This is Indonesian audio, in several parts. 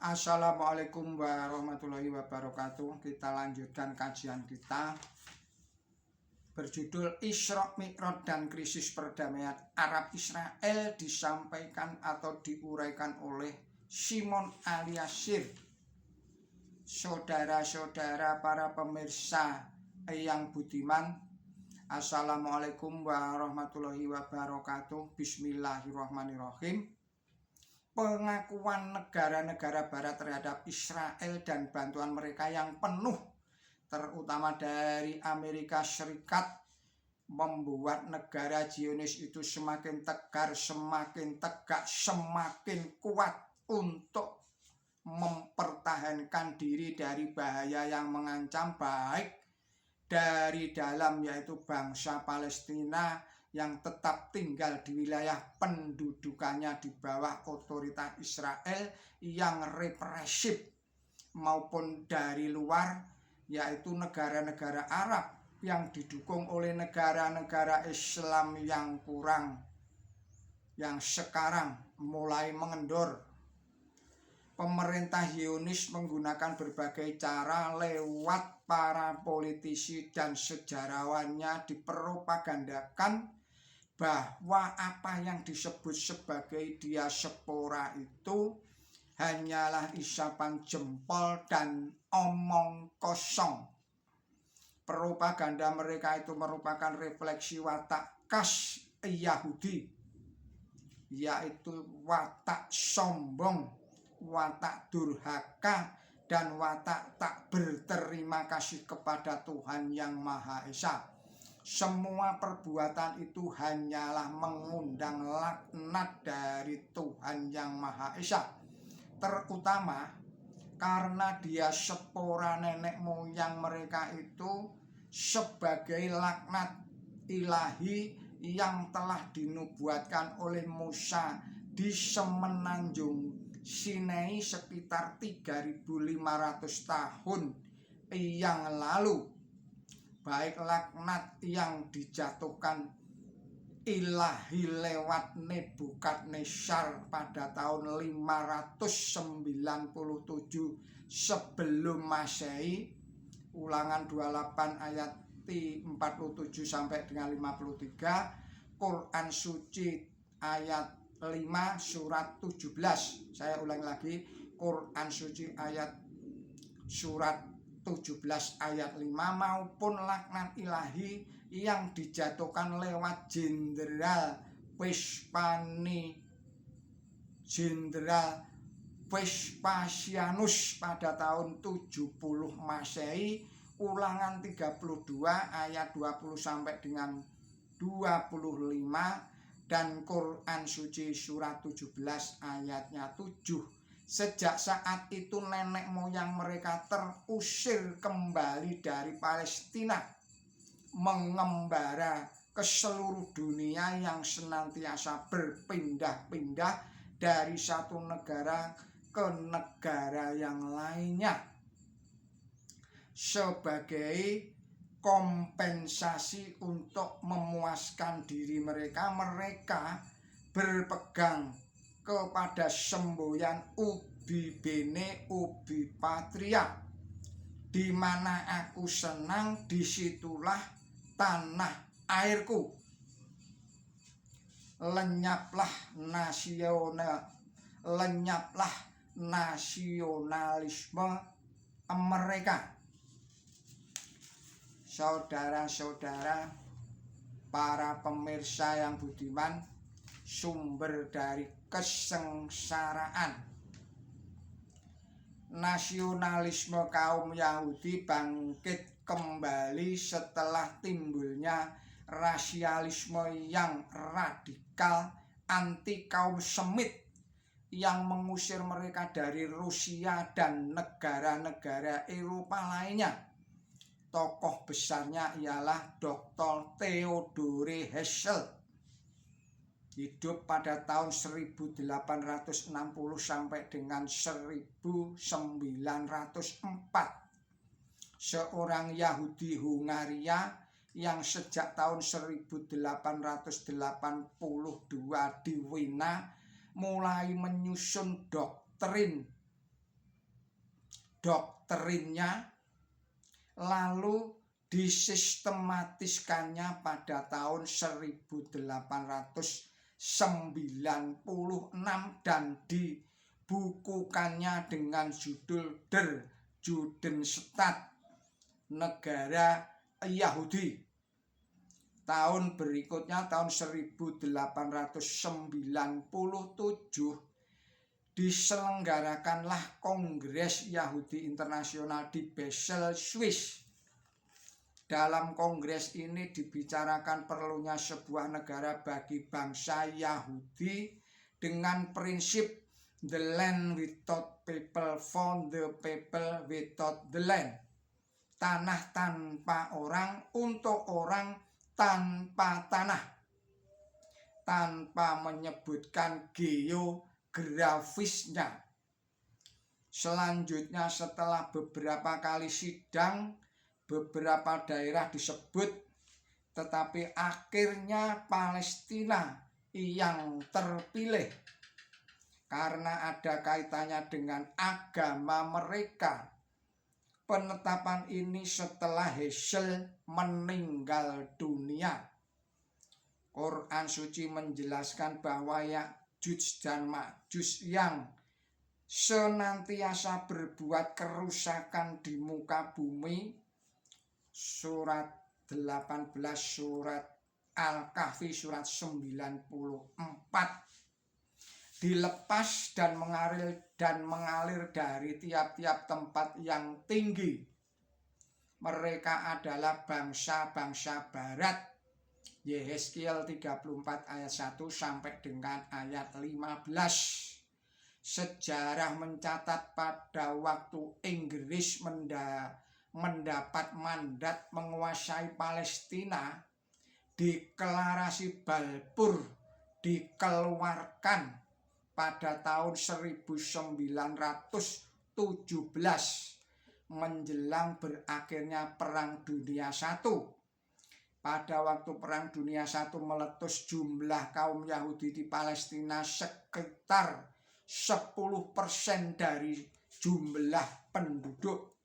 Assalamualaikum warahmatullahi wabarakatuh. Kita lanjutkan kajian kita berjudul Isra Mi'raj dan Krisis Perdamaian Arab Israel, disampaikan atau diuraikan oleh Simon Al-Yasir. Saudara-saudara para pemirsa yang budiman, Assalamualaikum warahmatullahi wabarakatuh. Bismillahirrahmanirrahim. Pengakuan negara-negara barat terhadap Israel dan bantuan mereka yang penuh, terutama dari Amerika Serikat, membuat negara Zionis itu semakin tegar, semakin tegak, semakin kuat untuk mempertahankan diri dari bahaya yang mengancam, baik dari dalam, yaitu bangsa Palestina yang tetap tinggal di wilayah pendudukannya di bawah otoritas Israel yang represif, maupun dari luar, yaitu negara-negara Arab yang didukung oleh negara-negara Islam yang sekarang mulai mengendor. Pemerintah Zionis menggunakan berbagai cara lewat para politisi dan sejarawannya dipropagandakan bahwa apa yang disebut sebagai diaspora itu hanyalah isapan jempol dan omong kosong. Propaganda mereka itu merupakan refleksi watak khas Yahudi, yaitu watak sombong, watak durhaka, dan watak tak berterima kasih kepada Tuhan Yang Maha Esa. Semua perbuatan itu hanyalah mengundang laknat dari Tuhan Yang Maha Esa, terutama karena diaspora nenek moyang mereka itu sebagai laknat ilahi yang telah dinubuatkan oleh Musa di Semenanjung Sinai sekitar 3.500 tahun yang lalu. Baik laknat yang dijatuhkan ilahi lewat Nebukadnezar pada tahun 597 sebelum Masehi, Ulangan 28 ayat 47 sampai dengan 53, Quran Suci ayat 5 surat 17. Saya ulangi lagi, Quran Suci surat 17 ayat 5, maupun laknat ilahi yang dijatuhkan lewat Jenderal Vespasianus pada tahun 70 Masehi, Ulangan 32 ayat 20 sampai dengan 25, dan Quran Suci surat 17 ayatnya 7. Sejak saat itu nenek moyang mereka terusir kembali dari Palestina, mengembara ke seluruh dunia yang senantiasa berpindah-pindah dari satu negara ke negara yang lainnya. Sebagai kompensasi untuk memuaskan diri mereka, mereka berpegang kepada semboyan ubi bene ubi patria, di mana aku senang, disitulah tanah airku. Lenyaplah nasionalisme mereka. Saudara-saudara para pemirsa yang budiman, sumber dari kesengsaraan nasionalisme kaum Yahudi bangkit kembali setelah timbulnya rasialisme yang radikal anti kaum Semit yang mengusir mereka dari Rusia dan negara-negara Eropa lainnya. Tokoh besarnya ialah Dr. Theodore Herzl, hidup pada tahun 1860 sampai dengan 1904. Seorang Yahudi Hungaria yang sejak tahun 1882 di Wina mulai menyusun doktrin doktrinnya, lalu disistematiskannya pada tahun 1896 dan dibukukannya dengan judul Der Judenstaat, negara Yahudi. Tahun berikutnya, tahun 1897, diselenggarakanlah Kongres Yahudi Internasional di Basel, Swiss. Dalam kongres ini dibicarakan perlunya sebuah negara bagi bangsa Yahudi dengan prinsip the land without people for the people without the land. Tanah tanpa orang untuk orang tanpa tanah, tanpa menyebutkan geografisnya. Selanjutnya, setelah beberapa kali sidang, beberapa daerah disebut, tetapi akhirnya Palestina yang terpilih karena ada kaitannya dengan agama mereka. Penetapan ini setelah Heschel meninggal dunia. Quran suci menjelaskan bahwa Ya'juj dan Ma'juj yang senantiasa berbuat kerusakan di muka bumi, surat 18, surat Al-Kahfi, surat 94, dilepas dan mengalir dari tiap-tiap tempat yang tinggi. Mereka adalah bangsa-bangsa barat. Yehezkiel 34 ayat 1 sampai dengan ayat 15. Sejarah mencatat pada waktu Inggris mendapat mandat menguasai Palestina, deklarasi Balfour dikeluarkan pada tahun 1917 menjelang berakhirnya Perang Dunia I. Pada waktu Perang Dunia I meletus, jumlah kaum Yahudi di Palestina sekitar 10% dari jumlah penduduk.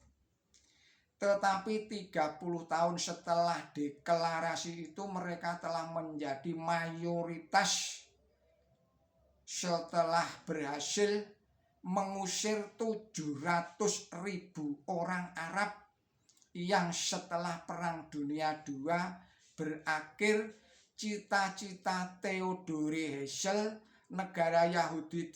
Tetapi 30 tahun setelah deklarasi itu mereka telah menjadi mayoritas setelah berhasil mengusir 700.000 orang Arab yang setelah Perang Dunia II berakhir. Cita-cita Theodore Herzl, negara Yahudi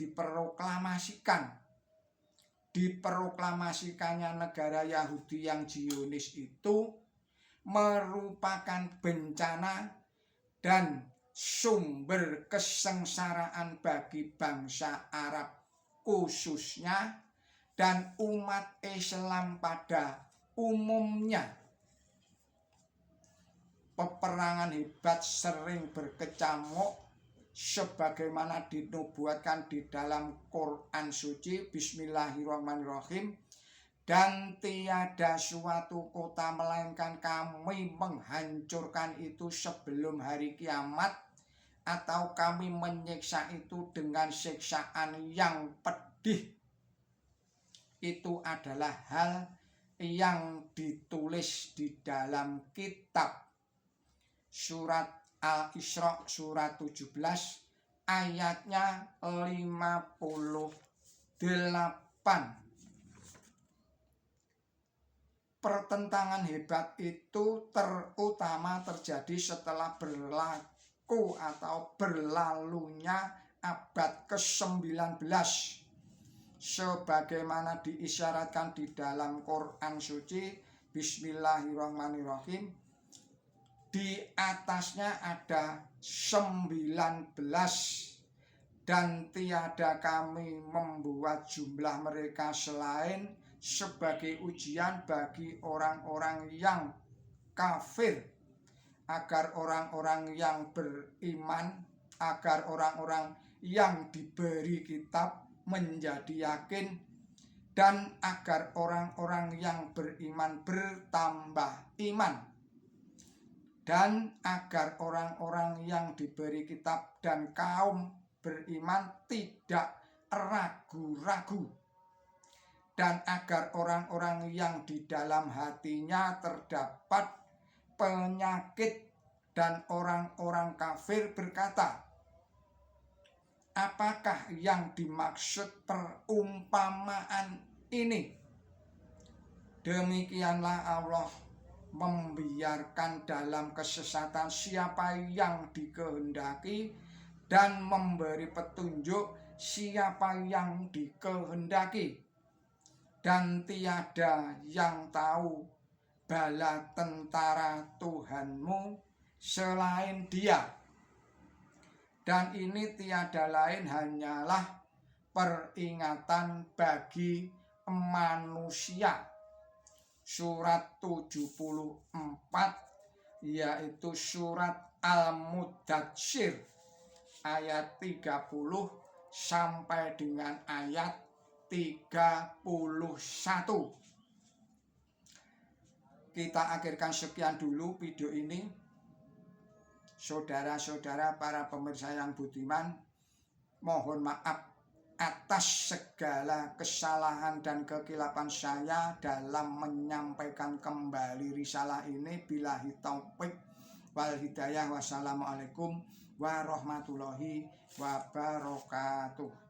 diproklamasikannya negara Yahudi yang Zionis itu merupakan bencana dan sumber kesengsaraan bagi bangsa Arab khususnya dan umat Islam pada umumnya. Peperangan hebat sering berkecamuk sebagaimana dinubuatkan di dalam Quran suci. Bismillahirrahmanirrahim. Dan tiada suatu kota melainkan kami menghancurkan itu sebelum hari kiamat, atau kami menyiksa itu dengan siksaan yang pedih. Itu adalah hal yang ditulis di dalam kitab surat Al-Isra surat 17 ayatnya 58. Pertentangan hebat itu terutama terjadi setelah berlaku atau berlalunya abad ke-19, sebagaimana diisyaratkan di dalam Quran suci. Bismillahirrahmanirrahim. Di atasnya ada 19, dan tiada kami membuat jumlah mereka selain sebagai ujian bagi orang-orang yang kafir, agar orang-orang yang beriman, agar orang-orang yang diberi kitab menjadi yakin, dan agar orang-orang yang beriman bertambah iman, dan agar orang-orang yang diberi kitab dan kaum beriman tidak ragu-ragu. dan agar orang-orang yang di dalam hatinya terdapat penyakit dan orang-orang kafir berkata, apakah yang dimaksud perumpamaan ini? Demikianlah Allah membiarkan dalam kesesatan siapa yang dikehendaki dan memberi petunjuk siapa yang dikehendaki. Dan tiada yang tahu bala tentara Tuhanmu selain Dia. Dan ini tiada lain hanyalah peringatan bagi manusia. Surat 74 yaitu surat Al-Mudatsir ayat 30 sampai dengan ayat 31. Kita akhirkan sekian dulu video ini. Saudara-saudara para pemirsa yang budiman, mohon maaf atas segala kesalahan dan kekilapan saya dalam menyampaikan kembali risalah ini. Billahi taufik wal hidayah. Wassalamualaikum warahmatullahi wabarakatuh.